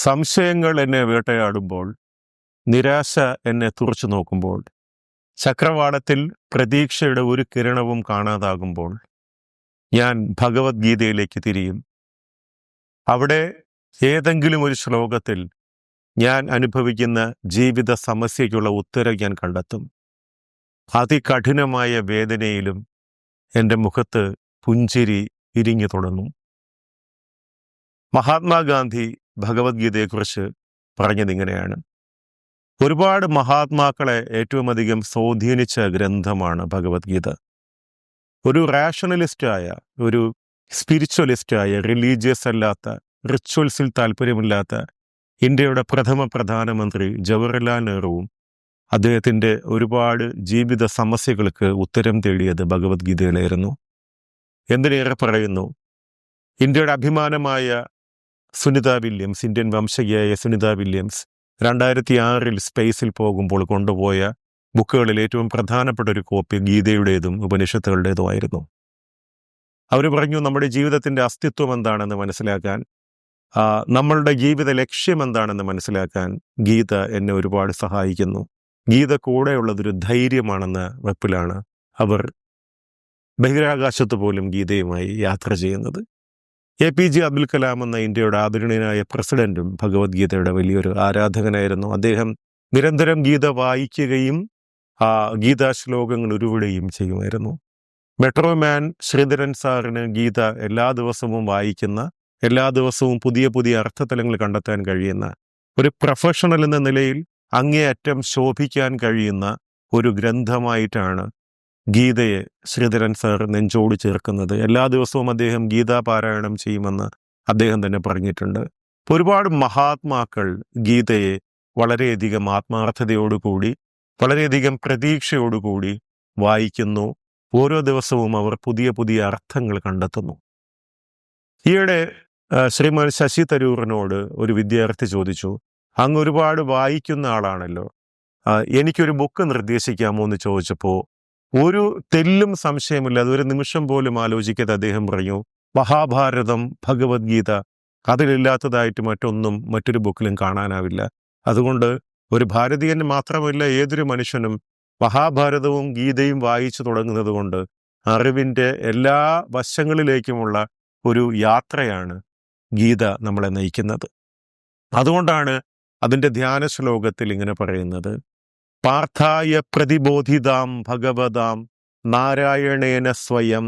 സംശയങ്ങൾ എന്നെ വേട്ടയാടുമ്പോൾ, നിരാശ എന്നെ തുറച്ചു നോക്കുമ്പോൾ, ചക്രവാളത്തിൽ പ്രതീക്ഷയുടെ ഒരു കിരണവും കാണാതാകുമ്പോൾ ഞാൻ ഭഗവത്ഗീതയിലേക്ക് തിരിയും. അവിടെ ഏതെങ്കിലും ഒരു ശ്ലോകത്തിൽ ഞാൻ അനുഭവിക്കുന്ന ജീവിത സമസ്യയ്ക്കുള്ള ഉത്തരം ഞാൻ കണ്ടെത്തും. അതികഠിനമായ വേദനയിലും എൻ്റെ മുഖത്ത് പുഞ്ചിരി വിരിഞ്ഞു തുടങ്ങും. മഹാത്മാഗാന്ധി ഭഗവത്ഗീതയെക്കുറിച്ച് പറഞ്ഞതിങ്ങനെയാണ്: ഒരുപാട് മഹാത്മാക്കളെ ഏറ്റവും അധികം സ്വാധീനിച്ച ഗ്രന്ഥമാണ് ഭഗവത്ഗീത. ഒരു റാഷണലിസ്റ്റായ, ഒരു സ്പിരിച്വലിസ്റ്റായ, റിലീജിയസ് അല്ലാത്ത, റിച്വൽസിൽ താല്പര്യമില്ലാത്ത ഇന്ത്യയുടെ പ്രഥമ പ്രധാനമന്ത്രി ജവഹർലാൽ നെഹ്റുവും അദ്ദേഹത്തിൻ്റെ ഒരുപാട് ജീവിത സമസ്യകൾക്ക് ഉത്തരം തേടിയത് ഭഗവത്ഗീതയിലായിരുന്നു. എന്തിനേറെ പറയുന്നു, ഇന്ത്യയുടെ അഭിമാനമായ സുനിത വില്യംസ്, ഇന്ത്യൻ വംശജയായ സുനിത വില്യംസ് 2006 സ്പേസിൽ പോകുമ്പോൾ കൊണ്ടുപോയ ബുക്കുകളിൽ ഏറ്റവും പ്രധാനപ്പെട്ട ഒരു കോപ്പി ഗീതയുടേതും ഉപനിഷത്തുകളുടേതുമായിരുന്നു. അവർ പറഞ്ഞു, നമ്മുടെ ജീവിതത്തിൻ്റെ അസ്തിത്വം എന്താണെന്ന് മനസ്സിലാക്കാൻ, നമ്മളുടെ ജീവിത ലക്ഷ്യം എന്താണെന്ന് മനസ്സിലാക്കാൻ ഗീത എന്നെ ഒരുപാട് സഹായിക്കുന്നു. ഗീത കൂടെയുള്ളതൊരു ധൈര്യമാണെന്ന വെപ്പിലാണ് അവർ ബഹിരാകാശത്ത് പോലും ഗീതയുമായി യാത്ര ചെയ്യുന്നത്. APJ അബ്ദുൽ കലാം എന്ന ഇന്ത്യയുടെ ആദരണീയനായ പ്രസിഡന്റും ഭഗവത്ഗീതയുടെ വലിയൊരു ആരാധകനായിരുന്നു. അദ്ദേഹം നിരന്തരം ഗീത വായിക്കുകയും ഗീതാ ശ്ലോകങ്ങൾ ഉരുവിടുകയും ചെയ്യുമായിരുന്നു. മെട്രോമാൻ ശ്രീധരൻ സാറിന് ഗീത എല്ലാ ദിവസവും വായിക്കുന്ന, എല്ലാ ദിവസവും പുതിയ പുതിയ അർത്ഥതലങ്ങൾ കണ്ടെത്താൻ കഴിയുന്ന, ഒരു പ്രൊഫഷണൽ എന്ന നിലയിൽ അങ്ങേയറ്റം ശോഭിക്കാൻ കഴിയുന്ന ഒരു ഗ്രന്ഥമായിട്ടാണ് ഗീതയെ ശ്രീധരൻ സാർ നെഞ്ചോട് ചേർക്കുന്നത്. എല്ലാ ദിവസവും അദ്ദേഹം ഗീതാ പാരായണം ചെയ്യുമെന്ന് അദ്ദേഹം തന്നെ പറഞ്ഞിട്ടുണ്ട്. ഒരുപാട് മഹാത്മാക്കൾ ഗീതയെ വളരെയധികം ആത്മാർത്ഥതയോടുകൂടി, വളരെയധികം പ്രതീക്ഷയോടുകൂടി വായിക്കുന്നു. ഓരോ ദിവസവും അവർ പുതിയ പുതിയ അർത്ഥങ്ങൾ കണ്ടെത്തുന്നു. ഈയിടെ ശ്രീമാൻ ശശി തരൂറിനോട് ഒരു വിദ്യാർത്ഥി ചോദിച്ചു, അങ്ങ് ഒരുപാട് വായിക്കുന്ന ആളാണല്ലോ, എനിക്കൊരു ബുക്ക് നിർദ്ദേശിക്കാമോ എന്ന് ചോദിച്ചപ്പോൾ ഒരു തെല്ലും സംശയമില്ലാതെ, ഒരു നിമിഷം പോലും ആലോചിക്കാതെ അദ്ദേഹം പറഞ്ഞു, മഹാഭാരതം, ഭഗവത്ഗീത, അതിലില്ലാത്തതായിട്ട് മറ്റൊരു ബുക്കിലും കാണാനാവില്ല. അതുകൊണ്ട് ഒരു ഭാരതീയന് മാത്രമല്ല, ഏതൊരു മനുഷ്യനും മഹാഭാരതവും ഗീതയും വായിച്ചു തുടങ്ങുന്നത് കൊണ്ട് അറിവിൻ്റെ എല്ലാ വശങ്ങളിലേക്കുമുള്ള ഒരു യാത്രയാണ് ഗീത നമ്മളെ നയിക്കുന്നത്. അതുകൊണ്ടാണ് അതിൻ്റെ ധ്യാന ശ്ലോകത്തിൽ ഇങ്ങനെ പറയുന്നത്: പാർത്ഥായ പ്രതിബോധിതാം ഭഗവതാം നാരായണേന സ്വയം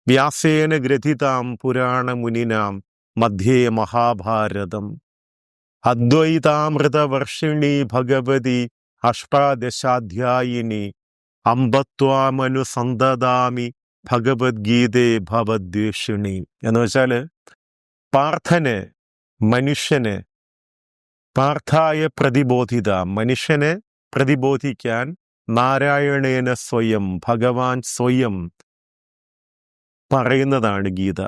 വ്യാസേന ഗ്രഥിതാം പുരാണമുനിനാം മധ്യേ മഹാഭാരതം അദ്വൈതാമൃതവർഷിണി ഭഗവതി അഷ്ടാദശാധ്യായിനി അമ്പത്വാമനുസന്തതാമി ഭഗവത്ഗീതേ ഭവദ്വേഷിണി. എന്ന് വെച്ചാൽ പാർത്ഥായ പ്രതിബോധിത, മനുഷ്യനെ പ്രതിബോധിക്കാൻ നാരായണേന സ്വയം, ഭഗവാൻ സ്വയം പറയുന്നതാണ് ഗീത.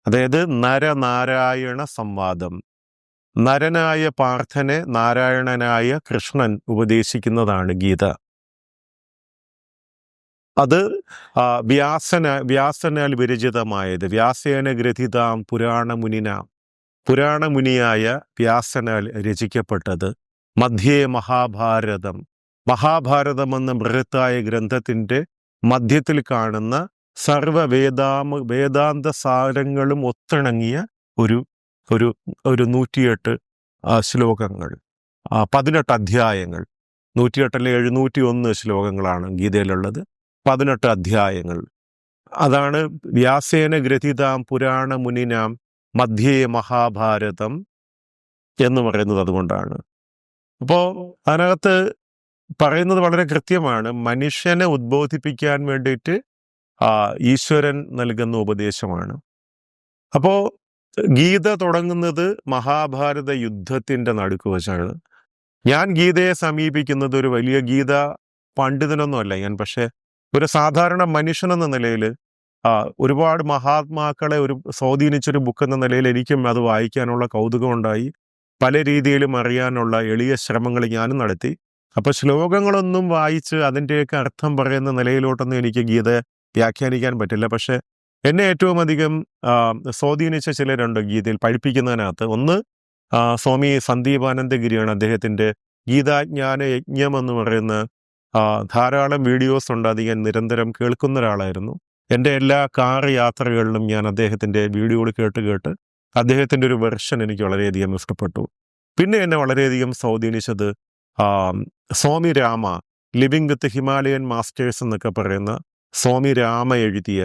അതായത് നരനാരായണ സംവാദം. നരനായ പാർത്ഥനെ നാരായണനായ കൃഷ്ണൻ ഉപദേശിക്കുന്നതാണ് ഗീത. അത് വ്യാസനാൽ വിരചിതമായത്, വ്യാസേന ഗ്രഥിതാം പുരാണമുനിയായ വ്യാസനാൽ രചിക്കപ്പെട്ടത്. മധ്യേ മഹാഭാരതം, മഹാഭാരതമെന്ന ബൃഹത്തായ ഗ്രന്ഥത്തിൻ്റെ മധ്യത്തിൽ കാണുന്ന സർവ വേദാന്ത സാരങ്ങളും ഒത്തിണങ്ങിയ ഒരു 108 ശ്ലോകങ്ങൾ, 18 അധ്യായങ്ങൾ. 108 701 ശ്ലോകങ്ങളാണ് ഗീതയിലുള്ളത്, 18 അധ്യായങ്ങൾ. അതാണ് വ്യാസേന ഗ്രഥിതാം പുരാണമുനിനാം മധ്യേ മഹാഭാരതം എന്ന് പറയുന്നത്. അതുകൊണ്ടാണ്. അപ്പോൾ അതിനകത്ത് പറയുന്നത് വളരെ കൃത്യമാണ്. മനുഷ്യനെ ഉദ്ബോധിപ്പിക്കാൻ വേണ്ടിയിട്ട് ഈശ്വരൻ നൽകുന്ന ഉപദേശമാണ്. അപ്പോൾ ഗീത തുടങ്ങുന്നത് മഹാഭാരത യുദ്ധത്തിൻ്റെ നടുക്ക് വച്ചാണ്. ഞാൻ ഗീതയെ സമീപിക്കുന്നത് ഒരു വലിയ ഗീത പണ്ഡിതനൊന്നുമല്ല ഞാൻ, പക്ഷേ ഒരു സാധാരണ മനുഷ്യനെന്ന നിലയിൽ, ഒരുപാട് മഹാത്മാക്കളെ സ്വാധീനിച്ചൊരു ബുക്ക് എന്ന നിലയിൽ എനിക്കും അത് വായിക്കാനുള്ള കൗതുകമുണ്ടായി. പല രീതിയിലും അറിയാനുള്ള എളിയ ശ്രമങ്ങൾ ഞാനും നടത്തി. അപ്പോൾ ശ്ലോകങ്ങളൊന്നും വായിച്ച് അതിൻ്റെയൊക്കെ അർത്ഥം പറയുന്ന നിലയിലോട്ടൊന്നും എനിക്ക് ഗീത വ്യാഖ്യാനിക്കാൻ പറ്റില്ല. പക്ഷെ എന്നെ ഏറ്റവും അധികം സ്വാധീനിച്ച ചിലരുണ്ട് ഗീതയിൽ പഠിപ്പിക്കുന്നതിനകത്ത്. ഒന്ന് സ്വാമി സന്ദീപാനന്ദഗിരിയാണ് അദ്ദേഹത്തിൻ്റെ ഗീതാജ്ഞാന യജ്ഞം എന്ന് പറയുന്ന ധാരാളം വീഡിയോസ് ഉണ്ട്. അത് ഞാൻ നിരന്തരം കേൾക്കുന്ന ഒരാളായിരുന്നു. എൻ്റെ എല്ലാ കാർ യാത്രകളിലും ഞാൻ അദ്ദേഹത്തിൻ്റെ വീഡിയോകൾ കേട്ട് അദ്ദേഹത്തിൻ്റെ ഒരു വെർഷൻ എനിക്ക് വളരെയധികം ഇഷ്ടപ്പെട്ടു. പിന്നെ എന്നെ വളരെയധികം സ്വാധീനിച്ചത് Swami Rama, living with Himalayan masters എന്നൊക്കെ പറയുന്ന സ്വാമി രാമ എഴുതിയ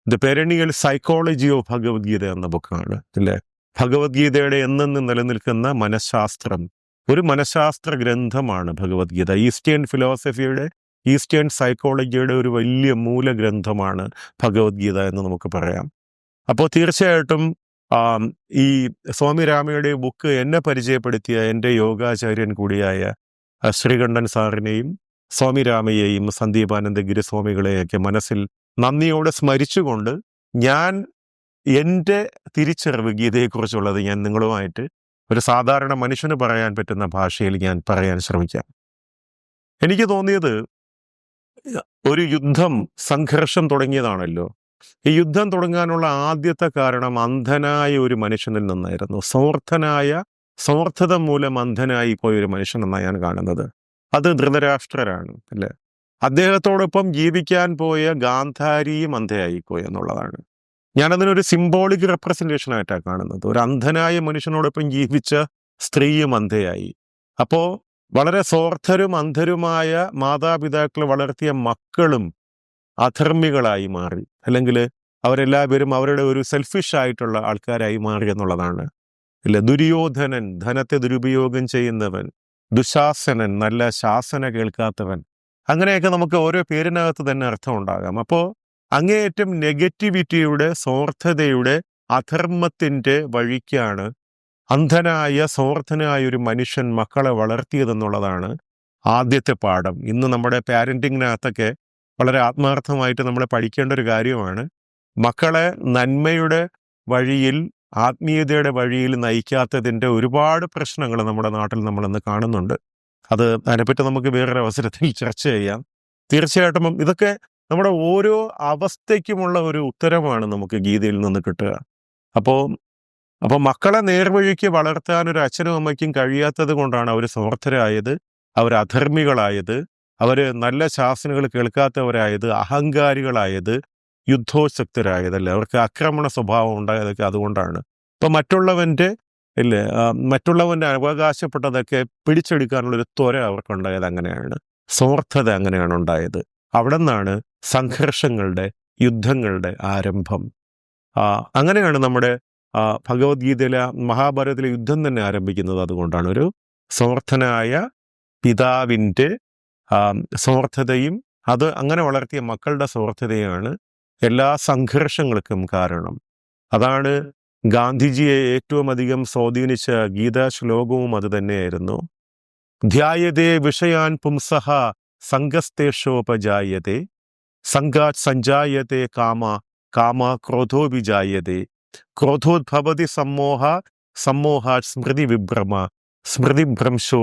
the perennial psychology of Bhagavadgita എന്ന ബുക്കാണ്. അല്ലേ, ഭഗവത്ഗീതയുടെ എന്നെന്നും നിലനിൽക്കുന്ന മനഃശാസ്ത്രം, ഒരു മനഃശാസ്ത്ര ഗ്രന്ഥമാണ് ഭഗവത്ഗീത. ഈസ്റ്റേൺ ഫിലോസഫിയുടെ, ഈസ്റ്റേൺ സൈക്കോളജിയുടെ ഒരു വലിയ മൂലഗ്രന്ഥമാണ് ഭഗവത്ഗീത എന്ന് നമുക്ക് പറയാം. അപ്പോൾ തീർച്ചയായിട്ടും ഈ സ്വാമി രാമയുടെ ബുക്ക് എന്നെ പരിചയപ്പെടുത്തിയ എൻ്റെ യോഗാചാര്യൻ കൂടിയായ ശ്രീകണ്ഠൻ സാറിനെയും സ്വാമി രാമയെയും സന്ദീപാനന്ദഗിരി സ്വാമികളെയൊക്കെ മനസ്സിൽ നന്ദിയോടെ സ്മരിച്ചുകൊണ്ട് ഞാൻ എൻ്റെ തിരിച്ചറിവ് ഗീതയെക്കുറിച്ചുള്ളത് ഞാൻ നിങ്ങളുമായിട്ട് ഒരു സാധാരണ മനുഷ്യന് പറയാൻ പറ്റുന്ന ഭാഷയിൽ ഞാൻ പറയാൻ ശ്രമിക്കാം. എനിക്ക് തോന്നിയത്, ഒരു യുദ്ധം, സംഘർഷം തുടങ്ങിയതാണല്ലോ. ഈ യുദ്ധം തുടങ്ങാനുള്ള ആദ്യത്തെ കാരണം അന്ധനായ ഒരു മനുഷ്യനിൽ നിന്നായിരുന്നു. സ്വാർത്ഥത മൂലം അന്ധനായി പോയ ഒരു മനുഷ്യനെന്നാണ് ഞാൻ കാണുന്നത്. അത് ധൃതരാഷ്ട്രരാണ്. അല്ലേ, അദ്ദേഹത്തോടൊപ്പം ജീവിക്കാൻ പോയ ഗാന്ധാരിയും അന്ധയായിപ്പോയി എന്നുള്ളതാണ്. ഞാനതിനൊരു സിംബോളിക് റെപ്രസെൻറ്റേഷൻ ആയിട്ടാണ് കാണുന്നത്. ഒരു അന്ധനായ മനുഷ്യനോടൊപ്പം ജീവിച്ച സ്ത്രീയും അന്ധയായി. അപ്പോൾ വളരെ സ്വാർത്ഥരും അന്ധരുമായ മാതാപിതാക്കൾ വളർത്തിയ മക്കളും അധർമ്മികളായി മാറി, അല്ലെങ്കിൽ അവരെല്ലാവരും അവരുടെ ഒരു സെൽഫിഷ് ആയിട്ടുള്ള ആൾക്കാരായി മാറി എന്നുള്ളതാണ്. ഇല്ല, ദുര്യോധനൻ ധനത്തെ ദുരുപയോഗം ചെയ്യുന്നവൻ, ദുശാസനൻ നല്ല ശാസന കേൾക്കാത്തവൻ, അങ്ങനെയൊക്കെ നമുക്ക് ഓരോ പേരിനകത്ത് തന്നെ അർത്ഥം ഉണ്ടാകാം. അപ്പോൾ അങ്ങേയറ്റം നെഗറ്റിവിറ്റിയുടെ, സ്വാർത്ഥതയുടെ, അധർമ്മത്തിൻ്റെ വഴിക്കാണ് അന്ധനായ സ്വാർത്ഥനായ ഒരു മനുഷ്യൻ മക്കളെ വളർത്തിയതെന്നുള്ളതാണ് ആദ്യത്തെ പാഠം. ഇന്ന് നമ്മുടെ പാരൻറ്റിങ്ങിനകത്തൊക്കെ വളരെ ആത്മാർത്ഥമായിട്ട് നമ്മൾ പഠിക്കേണ്ട ഒരു കാര്യമാണ്. മക്കളെ നന്മയുടെ വഴിയിൽ, ആത്മീയതയുടെ വഴിയിൽ നയിക്കാത്തതിൻ്റെ ഒരുപാട് പ്രശ്നങ്ങൾ നമ്മുടെ നാട്ടിൽ നമ്മളിന്ന് കാണുന്നുണ്ട്. അതിനെപ്പറ്റി നമുക്ക് വേറൊരു അവസരത്തിൽ ചർച്ച ചെയ്യാം. തീർച്ചയായിട്ടും ഇതൊക്കെ നമ്മുടെ ഓരോ അവസ്ഥയ്ക്കുമുള്ള ഒരു ഉത്തരമാണ് നമുക്ക് ഗീതയിൽ നിന്ന് കിട്ടുക. അപ്പോൾ മക്കളെ നേർവഴിക്ക് വളർത്താൻ ഒരു അച്ഛനും അമ്മയ്ക്കും കഴിയാത്തത് കൊണ്ടാണ് അവർ സ്വാർത്ഥരായത്, അവർ അധർമ്മികളായത്, അവർ നല്ല ശാസനകൾ കേൾക്കാത്തവരായത്, അഹങ്കാരികളായത്, യുദ്ധോശക്തരായതല്ലേ, അവർക്ക് ആക്രമണ സ്വഭാവം ഉണ്ടായതൊക്കെ അതുകൊണ്ടാണ്. ഇപ്പം മറ്റുള്ളവൻ്റെ അവകാശപ്പെട്ടതൊക്കെ പിടിച്ചെടുക്കാനുള്ളൊരു ത്വര അവർക്കുണ്ടായത് അങ്ങനെയാണ്. സ്വാർത്ഥത അങ്ങനെയാണ് ഉണ്ടായത്. അവിടെ നിന്നാണ് സംഘർഷങ്ങളുടെ, യുദ്ധങ്ങളുടെ ആരംഭം. അങ്ങനെയാണ് നമ്മുടെ ഭഗവത്ഗീതയിലെ, മഹാഭാരതത്തിലെ യുദ്ധം തന്നെ ആരംഭിക്കുന്നത് അതുകൊണ്ടാണ്. ഒരു സ്വാർത്ഥനായ പിതാവിൻ്റെ സ്വാർത്ഥതയും അത് അങ്ങനെ വളർത്തിയ മക്കളുടെ സ്വാർത്ഥതയാണ് എല്ലാ സംഘർഷങ്ങൾക്കും കാരണം. അതാണ് ഗാന്ധിജിയെ ഏറ്റവും അധികം സ്വാധീനിച്ച ഗീതാ ശ്ലോകവും അത് തന്നെയായിരുന്നു. ധ്യായതേ വിഷയാൻ പുംസഹ സംഗസ്തേഷോപജായതേ സംഗാത് സഞ്ജായതേ കാമ ക്രോധോ വിജായതേ ക്രോധോദ്ഭവതി സമ്മോഹാത് സ്മൃതി വിഭ്രമ സ്മൃതിഭ്രംശോ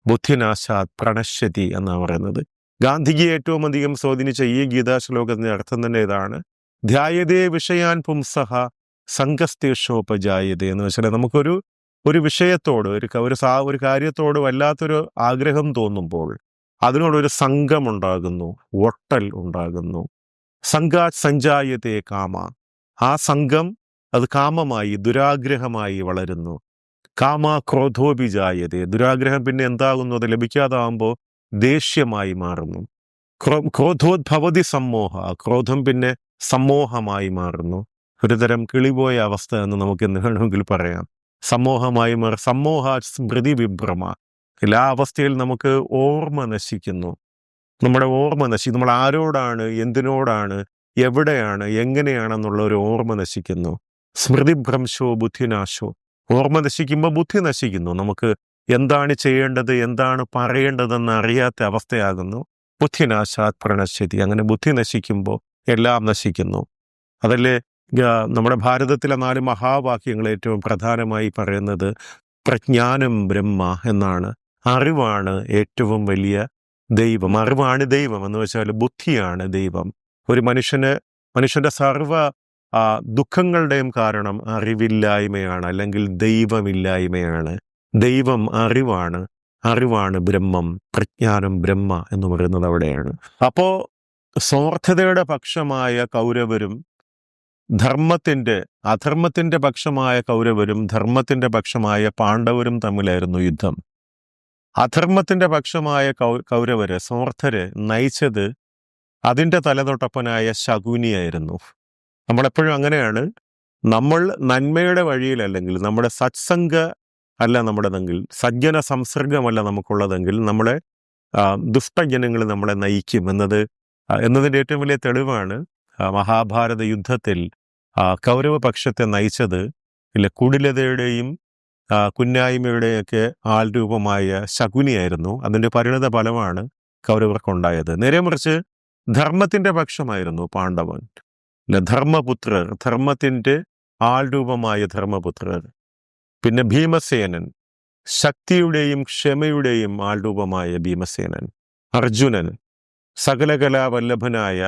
ബുദ്ധിനാശാത് പ്രണശ്യതി എന്നാണ് പറയുന്നത്. ഗാന്ധിജിയെ ഏറ്റവും അധികം സ്വാധീനിച്ച ഈ ഗീതാ ശ്ലോകത്തിന്റെ അർത്ഥം തന്നെ ഇതാണ്. ധ്യായതേ വിഷയാൻ പുംസഹ സംഗസ്തേഷോപജായതേ എന്ന് വെച്ചാൽ നമുക്കൊരു വിഷയത്തോട്, ഒരു കാര്യത്തോട് വല്ലാത്തൊരു ആഗ്രഹം തോന്നുമ്പോൾ അതിനോടൊരു സംഘമുണ്ടാകുന്നു, ഒട്ടൽ ഉണ്ടാകുന്നു. സംഘാത് സഞ്ജായതേ കാമ, ആ സംഘം അത് കാമമായി, ദുരാഗ്രഹമായി വളരുന്നു. കാമ ക്രോധോഭിജായതേ, ദുരാഗ്രഹം പിന്നെ എന്താകുന്നു, അത് ലഭിക്കാതാവുമ്പോൾ ദേഷ്യമായി മാറുന്നു. ക്രോധോദ്ഭവതി സമ്മോഹ, ക്രോധം പിന്നെ സമ്മോഹമായി മാറുന്നു. ഒരുതരം കിളിപോയ അവസ്ഥ എന്ന് നമുക്ക് എന്ത് വേണമെങ്കിൽ പറയാം. സമ്മോഹമായി സമ്മോഹ സ്മൃതി വിഭ്രമ, എല്ലാ അവസ്ഥയിൽ നമുക്ക് ഓർമ്മ നശിക്കുന്നു. നമ്മുടെ ഓർമ്മ നമ്മൾ ആരോടാണ്, എന്തിനോടാണ്, എവിടെയാണ്, എങ്ങനെയാണെന്നുള്ള ഒരു ഓർമ്മ നശിക്കുന്നു. സ്മൃതിഭ്രംശോ ബുദ്ധിനാശോ, ഓർമ്മ നശിക്കുമ്പോൾ ബുദ്ധി നശിക്കുന്നു. നമുക്ക് എന്താണ് ചെയ്യേണ്ടത്, എന്താണ് പറയേണ്ടതെന്ന് അറിയാത്ത അവസ്ഥയാകുന്നു. ബുദ്ധിനാശാത് പ്രണശ്യതി, അങ്ങനെ ബുദ്ധി നശിക്കുമ്പോൾ എല്ലാം നശിക്കുന്നു. അതല്ലേ നമ്മുടെ ഭാരതത്തിലെ 4 മഹാവാക്യങ്ങൾ ഏറ്റവും പ്രധാനമായി പറയുന്നത് പ്രജ്ഞാനം ബ്രഹ്മ എന്നാണ്. അറിവാണ് ഏറ്റവും വലിയ ദൈവം. അറിവാണ് ദൈവം എന്ന് വെച്ചാൽ ബുദ്ധിയാണ് ദൈവം. ഒരു മനുഷ്യൻ്റെ സർവ്വ ദുഃഖങ്ങളുടെയും കാരണം അറിവില്ലായ്മയാണ്, അല്ലെങ്കിൽ ദൈവമില്ലായ്മയാണ്. ദൈവം അറിവാണ്, അറിവാണ് ബ്രഹ്മം, പ്രജ്ഞാനം ബ്രഹ്മ എന്ന് പറയുന്നത് അവിടെയാണ്. അപ്പോ സ്വാർത്ഥതയുടെ പക്ഷമായ കൗരവരും അധർമ്മത്തിന്റെ പക്ഷമായ കൗരവരും ധർമ്മത്തിന്റെ പക്ഷമായ പാണ്ഡവരും തമ്മിലായിരുന്നു യുദ്ധം. അധർമ്മത്തിന്റെ പക്ഷമായ കൗരവര്, സ്വാർത്ഥര് നയിച്ചത് അതിന്റെ തലതൊട്ടപ്പനായ ശകുനിയായിരുന്നു. നമ്മളെപ്പോഴും അങ്ങനെയാണ്. നമ്മൾ നന്മയുടെ വഴിയിലല്ലെങ്കിൽ, നമ്മുടെ സത്സംഗ അല്ല നമ്മുടെതെങ്കിൽ, സജ്ജന സംസർഗമല്ല നമുക്കുള്ളതെങ്കിൽ, നമ്മളെ ദുഷ്ടജനങ്ങൾ നമ്മളെ നയിക്കും എന്നതിൻ്റെ ഏറ്റവും വലിയ തെളിവാണ് മഹാഭാരത യുദ്ധത്തിൽ കൗരവപക്ഷത്തെ നയിച്ചത് കുടിലതയുടെയും കുന്നായ്മയുടെയൊക്കെ ആൾരൂപമായ ശകുനിയായിരുന്നു. അതിൻ്റെ പരിണത ഫലമാണ് കൗരവർക്കുണ്ടായത്. നേരെ മറിച്ച് ധർമ്മത്തിന്റെ പക്ഷമായിരുന്നു പാണ്ഡവൻ. ധർമ്മപുത്രർ, ധർമ്മത്തിന്റെ ആൾരൂപമായ ധർമ്മപുത്രർ. പിന്നെ ഭീമസേനൻ, ശക്തിയുടെയും ക്ഷമയുടെയും ആൾരൂപമായ ഭീമസേനൻ. അർജുനൻ, സകലകലാവല്ലഭനായ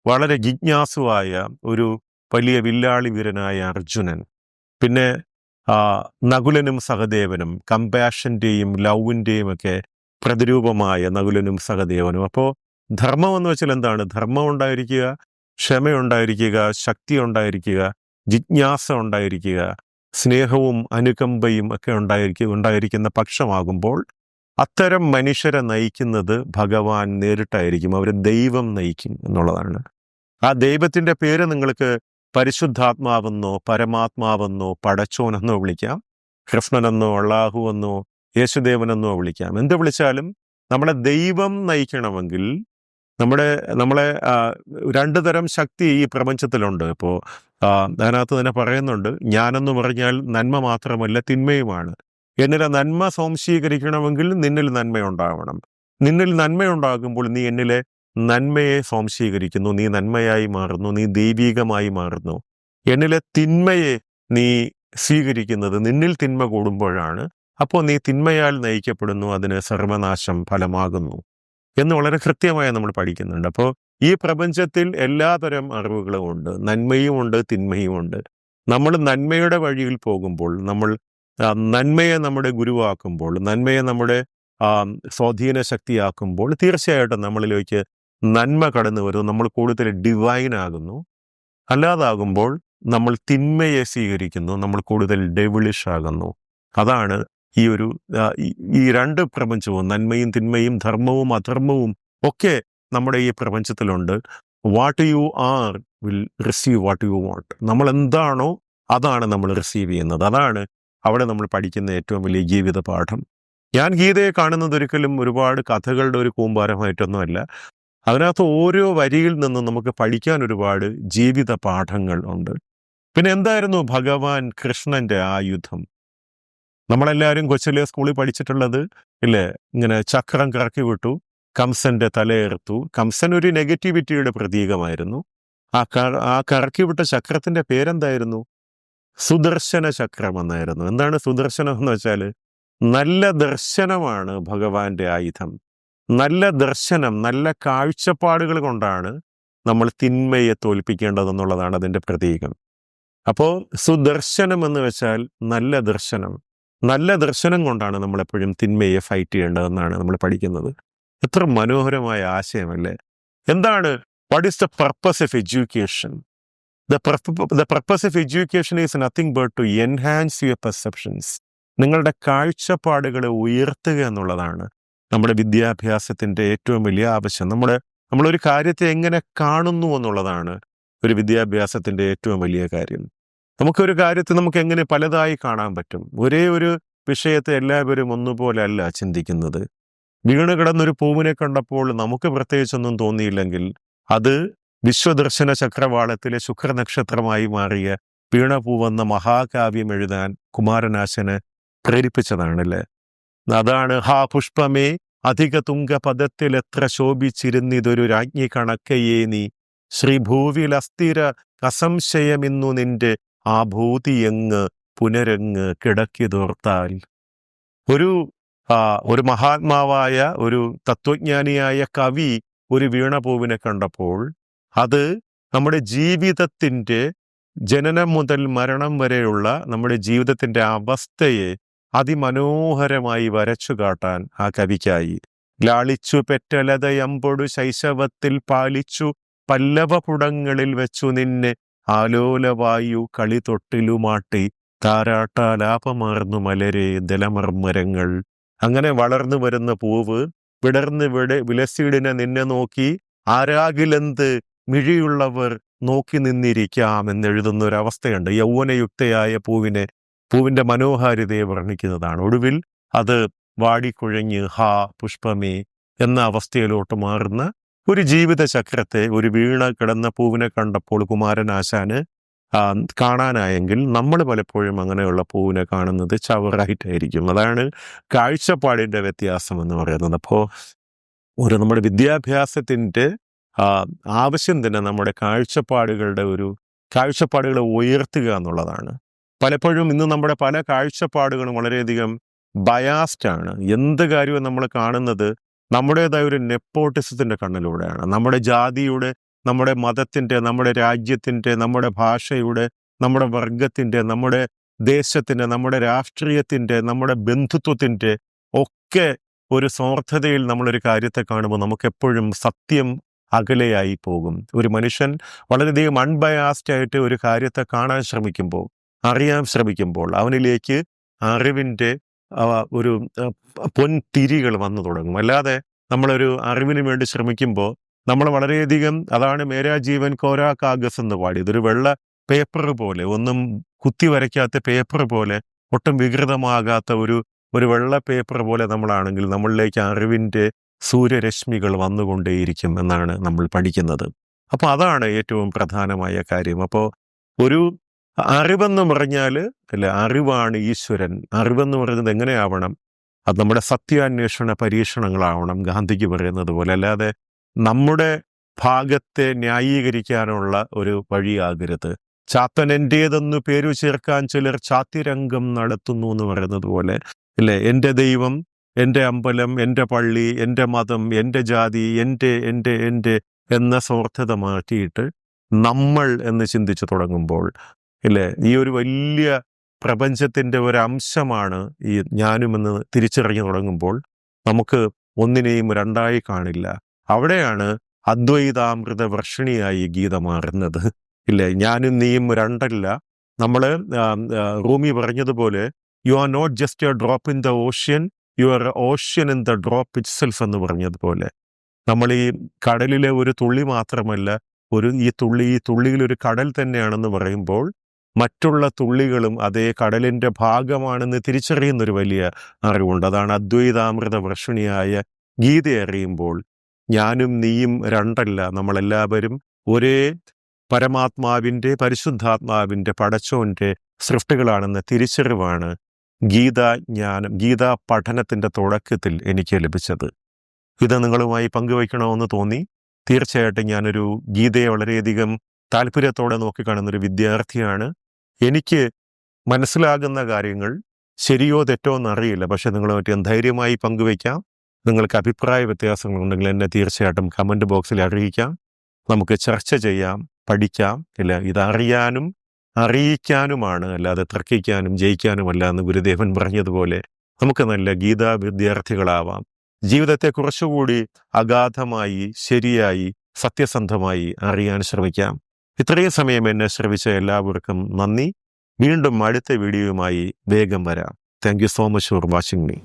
വളരെ ജിജ്ഞാസുവായ ഒരു വലിയ വില്ലാളി വീരനായ അർജുനൻ. പിന്നെ നകുലനും സഹദേവനും, കമ്പാഷന്റെയും ലവിന്റെയും ഒക്കെ പ്രതിരൂപമായ നകുലനും സഹദേവനും. അപ്പോൾ ധർമ്മം എന്ന് വെച്ചാൽ എന്താണ്? ധർമ്മം ഉണ്ടായിരിക്കുക, ക്ഷമയുണ്ടായിരിക്കുക, ശക്തി ഉണ്ടായിരിക്കുക, ജിജ്ഞാസ ഉണ്ടായിരിക്കുക, സ്നേഹവും അനുകമ്പയും ഒക്കെ ഉണ്ടായിരിക്കുന്ന പക്ഷമാകുമ്പോൾ അത്തരം മനുഷ്യരെ നയിക്കുന്നത് ഭഗവാൻ നേരിട്ടായിരിക്കും. അവർ ദൈവം നയിക്കും എന്നുള്ളതാണ്. ആ ദൈവത്തിന്റെ പേര് നിങ്ങൾക്ക് പരിശുദ്ധാത്മാവെന്നോ പരമാത്മാവെന്നോ പടച്ചോനെന്നോ വിളിക്കാം, കൃഷ്ണനെന്നോ അള്ളാഹുവെന്നോ യേശുദേവനെന്നോ വിളിക്കാം. എന്ത് വിളിച്ചാലും നമ്മളെ ദൈവം നയിക്കണമെങ്കിൽ നമ്മളെ രണ്ടു തരം ശക്തി ഈ പ്രപഞ്ചത്തിലുണ്ട്. ഇപ്പോൾ അതിനകത്ത് തന്നെ പറയുന്നുണ്ട്, ഞാനെന്ന് പറഞ്ഞാൽ നന്മ മാത്രമല്ല തിന്മയുമാണ്. എന്നിലെ നന്മ സ്വാംശീകരിക്കണമെങ്കിൽ നിന്നിൽ നന്മയുണ്ടാവണം. നിന്നിൽ നന്മയുണ്ടാകുമ്പോൾ നീ എന്നിലെ നന്മയെ സ്വാംശീകരിക്കുന്നു, നീ നന്മയായി മാറുന്നു, നീ ദൈവീകമായി മാറുന്നു. എന്നിലെ തിന്മയെ നീ സ്വീകരിക്കുന്നത് നിന്നിൽ തിന്മ കൂടുമ്പോഴാണ്. അപ്പോൾ നീ തിന്മയാൽ നയിക്കപ്പെടുന്നു, അതിന് സർവനാശം ഫലമാകുന്നു എന്ന് വളരെ കൃത്യമായി നമ്മൾ പഠിക്കുന്നുണ്ട്. അപ്പോൾ ഈ പ്രപഞ്ചത്തിൽ എല്ലാതരം അറിവുകളും ഉണ്ട്, നന്മയും ഉണ്ട്, തിന്മയും ഉണ്ട്. നമ്മൾ നന്മയുടെ വഴിയിൽ പോകുമ്പോൾ, നമ്മൾ നന്മയെ നമ്മുടെ ഗുരുവാക്കുമ്പോൾ, നന്മയെ നമ്മുടെ സ്വാധീന ശക്തിയാക്കുമ്പോൾ തീർച്ചയായിട്ടും നമ്മളിലേക്ക് നന്മ കടന്നു വരുന്നു, നമ്മൾ കൂടുതൽ ഡിവൈൻ ആകുന്നു. അല്ലാതാകുമ്പോൾ നമ്മൾ തിന്മയെ സ്വീകരിക്കുന്നു, നമ്മൾ കൂടുതൽ ഡെവിളിഷ് ആകുന്നു. അതാണ് ഈ രണ്ട് പ്രപഞ്ചവും, നന്മയും തിന്മയും ധർമ്മവും അധർമ്മവും ഒക്കെ നമ്മുടെ ഈ പ്രപഞ്ചത്തിലുണ്ട്. What you are will receive what you want. നമ്മൾ എന്താണോ അതാണ് നമ്മൾ റിസീവ് ചെയ്യുന്നത്. അതാണ് അവിടെ നമ്മൾ പഠിക്കുന്ന ഏറ്റവും വലിയ ജീവിത പാഠം. ഞാൻ ഗീതയെ കാണുന്നത് ഒരിക്കലും ഒരുപാട് കഥകളുടെ ഒരു കൂമ്പാരമായിട്ടൊന്നുമല്ല. അതിനകത്ത് ഓരോ വരിയിൽ നിന്നും നമുക്ക് പഠിക്കാൻ ഒരുപാട് ജീവിത പാഠങ്ങൾ ഉണ്ട്. പിന്നെ എന്തായിരുന്നു ഭഗവാൻ കൃഷ്ണന്റെ ആയുധം? നമ്മളെല്ലാവരും കൊച്ചിലെ സ്കൂളിൽ പഠിച്ചിട്ടുള്ളത് ഇല്ലേ, ഇങ്ങനെ ചക്രം കറക്കി വിട്ടു, കംസന്റെ തലയെറുത്തു. കംസൻ ഒരു നെഗറ്റിവിറ്റിയുടെ പ്രതീകമായിരുന്നു. ആ കറക്കി വിട്ട ചക്രത്തിന്റെ പേരെന്തായിരുന്നു? സുദർശന ചക്രം എന്നായിരുന്നു. എന്താണ് സുദർശനം എന്ന് വെച്ചാൽ നല്ല ദർശനമാണ് ഭഗവാന്റെ ആയുധം. നല്ല ദർശനം, നല്ല കാഴ്ചപ്പാടുകൾ കൊണ്ടാണ് നമ്മൾ തിന്മയെ തോൽപ്പിക്കേണ്ടതെന്നുള്ളതാണ് അതിൻ്റെ പ്രതീകം. അപ്പോൾ സുദർശനം എന്ന് വെച്ചാൽ നല്ല ദർശനം. നല്ല ദർശനം കൊണ്ടാണ് നമ്മളെപ്പോഴും തിന്മയെ ഫൈറ്റ് ചെയ്യേണ്ടതെന്നാണ് നമ്മൾ പഠിക്കുന്നത്. എത്ര മനോഹരമായ ആശയമല്ലേ? എന്താണ് what is the purpose of education? The purpose of education is nothing but to enhance your perceptions. നിങ്ങളുടെ കാഴ്ചപ്പാടുകളെ ഉയർത്തുക എന്നുള്ളതാണ് നമ്മുടെ വിദ്യാഭ്യാസത്തിൻ്റെ ഏറ്റവും വലിയ ആവശ്യം. നമ്മളൊരു കാര്യത്തെ എങ്ങനെ കാണുന്നു എന്നുള്ളതാണ് ഒരു വിദ്യാഭ്യാസത്തിൻ്റെ ഏറ്റവും വലിയ കാര്യം. നമുക്കൊരു കാര്യത്തെ നമുക്ക് എങ്ങനെ പലതായി കാണാൻ പറ്റും? ഒരേ ഒരു വിഷയത്തെ എല്ലാവരും ഒന്നുപോലെ അല്ല ചിന്തിക്കുന്നത്. വീണ് കിടന്നൊരു പൂവിനെ കണ്ടപ്പോൾ നമുക്ക് പ്രത്യേകിച്ചൊന്നും തോന്നിയില്ലെങ്കിൽ അത് വിശ്വദർശന ചക്രവാളത്തിലെ ശുക്രനക്ഷത്രമായി മാറിയ വീണപൂവെന്ന മഹാകാവ്യം എഴുതാൻ കുമാരനാശന് പ്രേരിപ്പിച്ചതാണല്ലേ. അതാണ് ഹാ പുഷ്പമേ അധിക തുംഗപദത്തിൽ എത്ര ശോഭിച്ചിരുന്നിതൊരു രാജ്ഞി കണക്കയേ നീ ശ്രീഭൂവിൽ അസ്ഥിര അസംശയമിന്നു നിന്റെ ആ ഭൂതിയെങ്ങ് പുനരങ്ങ് കിടക്കിതോർത്താൽ. ഒരു മഹാത്മാവായ ഒരു തത്വജ്ഞാനിയായ കവി ഒരു വീണപൂവിനെ കണ്ടപ്പോൾ അത് നമ്മുടെ ജീവിതത്തിൻ്റെ ജനനം മുതൽ മരണം വരെയുള്ള നമ്മുടെ ജീവിതത്തിൻ്റെ അവസ്ഥയെ അതിമനോഹരമായി വരച്ചു കാട്ടാൻ ആ കവിക്കായി. ലാളിച്ചു പെറ്റലതയമ്പൊടു ശൈശവത്തിൽ പാലിച്ചു പല്ലവപുടങ്ങളിൽ വെച്ചു നിന്നെ ആലോലവായു കളി തൊട്ടിലുമാട്ടി താരാട്ടാലാപമാർന്നു മലരെ ദലമർമരങ്ങൾ. അങ്ങനെ വളർന്നു വരുന്ന പൂവ് വിടർന്ന് വിലസിടിനെ നിന്നെ നോക്കി ആരാകിലെന്ത് മിഴിയുള്ളവർ നോക്കി നിന്നിരിക്കാം എന്നെഴുതുന്ന ഒരവസ്ഥയുണ്ട്. യൗവനയുക്തയായ പൂവിന്റെ മനോഹാരിതയെ വർണ്ണിക്കുന്നതാണ്. ഒടുവിൽ അത് വാടിക്കുഴഞ്ഞ് ഹാ പുഷ്പമേ എന്ന അവസ്ഥയിലോട്ട് മാറുന്ന ഒരു ജീവിത ചക്രത്തെ ഒരു വീണ കിടന്ന പൂവിനെ കണ്ടപ്പോൾ കുമാരനാശാന് കാണാനായെങ്കിൽ നമ്മൾ പലപ്പോഴും അങ്ങനെയുള്ള പൂവിനെ കാണുന്നത് ചവറായിട്ടായിരിക്കും. അതാണ് കാഴ്ചപ്പാടിൻ്റെ വ്യത്യാസം എന്ന് പറയുന്നത്. അപ്പോൾ നമ്മുടെ വിദ്യാഭ്യാസത്തിൻ്റെ ആവശ്യം തന്നെ നമ്മുടെ കാഴ്ചപ്പാടുകളെ ഉയർത്തുക എന്നുള്ളതാണ്. പലപ്പോഴും ഇന്ന് നമ്മുടെ പല കാഴ്ചപ്പാടുകളും വളരെയധികം ബയാസ്ഡ് ആണ്. എന്ത് കാര്യവും നമ്മൾ കാണുന്നത് നമ്മുടേതായ ഒരു നെപ്പോട്ടിസത്തിൻ്റെ കണ്ണിലൂടെയാണ്. നമ്മുടെ ജാതിയുടെ, നമ്മുടെ മതത്തിൻ്റെ, നമ്മുടെ രാജ്യത്തിൻ്റെ, നമ്മുടെ ഭാഷയുടെ, നമ്മുടെ വർഗത്തിൻ്റെ, നമ്മുടെ ദേശത്തിൻ്റെ, നമ്മുടെ രാഷ്ട്രീയത്തിൻ്റെ, നമ്മുടെ ബന്ധുത്വത്തിൻ്റെ ഒക്കെ ഒരു സ്വാർത്ഥതയിൽ നമ്മളൊരു കാര്യത്തെ കാണുമ്പോൾ നമുക്കെപ്പോഴും സത്യം അകലെയായി പോകും. ഒരു മനുഷ്യൻ വളരെയധികം അൺബയാസ്ഡ് ആയിട്ട് ഒരു കാര്യത്തെ കാണാൻ ശ്രമിക്കുമ്പോൾ, അറിയാൻ ശ്രമിക്കുമ്പോൾ അവനിലേക്ക് അറിവിൻ്റെ ഒരു പൊൻതിരികൾ വന്നു തുടങ്ങും. അല്ലാതെ നമ്മളൊരു അറിവിന് വേണ്ടി ശ്രമിക്കുമ്പോൾ നമ്മൾ വളരെയധികം, അതാണ് മേരാ ജീവൻ കോരാ കാഗസ് എന്ന് പാടിയത്, ഒരു വെള്ള പേപ്പർ പോലെ, ഒന്നും കുത്തി വരയ്ക്കാത്ത പേപ്പർ പോലെ, ഒട്ടും വികൃതമാകാത്ത ഒരു വെള്ള പേപ്പർ പോലെ നമ്മളാണെങ്കിൽ നമ്മളിലേക്ക് അറിവിൻ്റെ സൂര്യരശ്മികൾ വന്നുകൊണ്ടേയിരിക്കും എന്നാണ് നമ്മൾ പഠിക്കുന്നത്. അപ്പോൾ അതാണ് ഏറ്റവും പ്രധാനമായ കാര്യം. അപ്പോൾ ഒരു അറിവെന്ന് പറഞ്ഞാൽ അറിവാണ് ഈശ്വരൻ. അറിവെന്ന് പറയുന്നത് എങ്ങനെയാവണം? അത് നമ്മുടെ സത്യാന്വേഷണ പരീക്ഷണങ്ങളാവണം, ഗാന്ധിക്ക് പറയുന്നത് പോലെ. അല്ലാതെ നമ്മുടെ ഭാഗത്തെ ന്യായീകരിക്കാനുള്ള ഒരു വഴിയാകരുത്. ചാത്തൻ എൻ്റേതെന്നു പേരു ചേർക്കാൻ ചിലർ ചാത്തിരംഗം നടത്തുന്നു എന്ന് പറയുന്നത് പോലെ, അല്ലേ? എൻ്റെ ദൈവം, എൻ്റെ അമ്പലം, എൻ്റെ പള്ളി, എൻ്റെ മതം, എൻ്റെ ജാതി, എൻ്റെ എന്ന സ്വാർത്ഥത മാറ്റിയിട്ട് നമ്മൾ എന്ന് ചിന്തിച്ചു തുടങ്ങുമ്പോൾ, ഇല്ലേ, ഈ ഒരു വലിയ പ്രപഞ്ചത്തിൻ്റെ ഒരംശമാണ് ഈ ഞാനുമെന്ന് തിരിച്ചറിഞ്ഞു തുടങ്ങുമ്പോൾ നമുക്ക് ഒന്നിനെയും രണ്ടായി കാണില്ല. അവിടെയാണ് അദ്വൈതാമൃത വർഷിണിയായി ഗീത മാറുന്നത്. ഇല്ലേ, ഞാനും നീയും രണ്ടല്ല. നമ്മൾ റൂമി പറഞ്ഞതുപോലെ you are not just a drop in the ocean, you are ocean in the drop itself എന്ന് പറഞ്ഞതുപോലെ നമ്മൾ ഈ കടലിലെ ഒരു തുള്ളി മാത്രമല്ല, ഈ തുള്ളിയിലൊരു കടൽ തന്നെയാണെന്ന് പറയുമ്പോൾ മറ്റുള്ള തുള്ളികളും അതേ കടലിൻ്റെ ഭാഗമാണെന്ന് തിരിച്ചറിയുന്നൊരു വലിയ അറിവുണ്ട്. അതാണ് അദ്വൈതാമൃത വർഷിണിയായ ഗീത അറിയുമ്പോൾ ഞാനും നീയും രണ്ടല്ല, നമ്മളെല്ലാവരും ഒരേ പരമാത്മാവിൻ്റെ, പരിശുദ്ധാത്മാവിൻ്റെ, പടച്ചോൻ്റെ സൃഷ്ടികളാണെന്ന തിരിച്ചറിവാണ് ഗീതാ പഠനത്തിൻ്റെ തുടക്കത്തിൽ എനിക്ക് ലഭിച്ചത്. ഇത് നിങ്ങളുമായി പങ്കുവയ്ക്കണമെന്ന് തോന്നി. തീർച്ചയായിട്ടും ഞാനൊരു ഗീതയെ വളരെയധികം താല്പര്യത്തോടെ നോക്കിക്കാണുന്നൊരു വിദ്യാർത്ഥിയാണ്. എനിക്ക് മനസ്സിലാകുന്ന കാര്യങ്ങൾ ശരിയോ തെറ്റോ എന്നറിയില്ല, പക്ഷെ നിങ്ങളുമായിട്ട് ഞാൻ ധൈര്യമായി പങ്കുവയ്ക്കാം. നിങ്ങൾക്ക് അഭിപ്രായ വ്യത്യാസങ്ങളുണ്ടെങ്കിൽ എന്നെ തീർച്ചയായിട്ടും കമൻറ്റ് ബോക്സിൽ അറിയിക്കാം. നമുക്ക് ചർച്ച ചെയ്യാം, പഠിക്കാം. ഇല്ല, ഇതറിയാനും അറിയിക്കാനുമാണ്, അല്ലാതെ തർക്കിക്കാനും ജയിക്കാനുമല്ല എന്ന് ഗുരുദേവൻ പറഞ്ഞതുപോലെ നമുക്ക് നല്ല ഗീതാ വിദ്യാർത്ഥികളാവാം. ജീവിതത്തെ കുറച്ചുകൂടി അഗാധമായി, ശരിയായി, സത്യസന്ധമായി അറിയാൻ ശ്രമിക്കാം. ഇത്രയും സമയം എന്നെ ശ്രവിച്ച എല്ലാവർക്കും നന്ദി. വീണ്ടും അടുത്ത വീഡിയോയുമായി വേഗം വരാം. Thank you so much for watching me.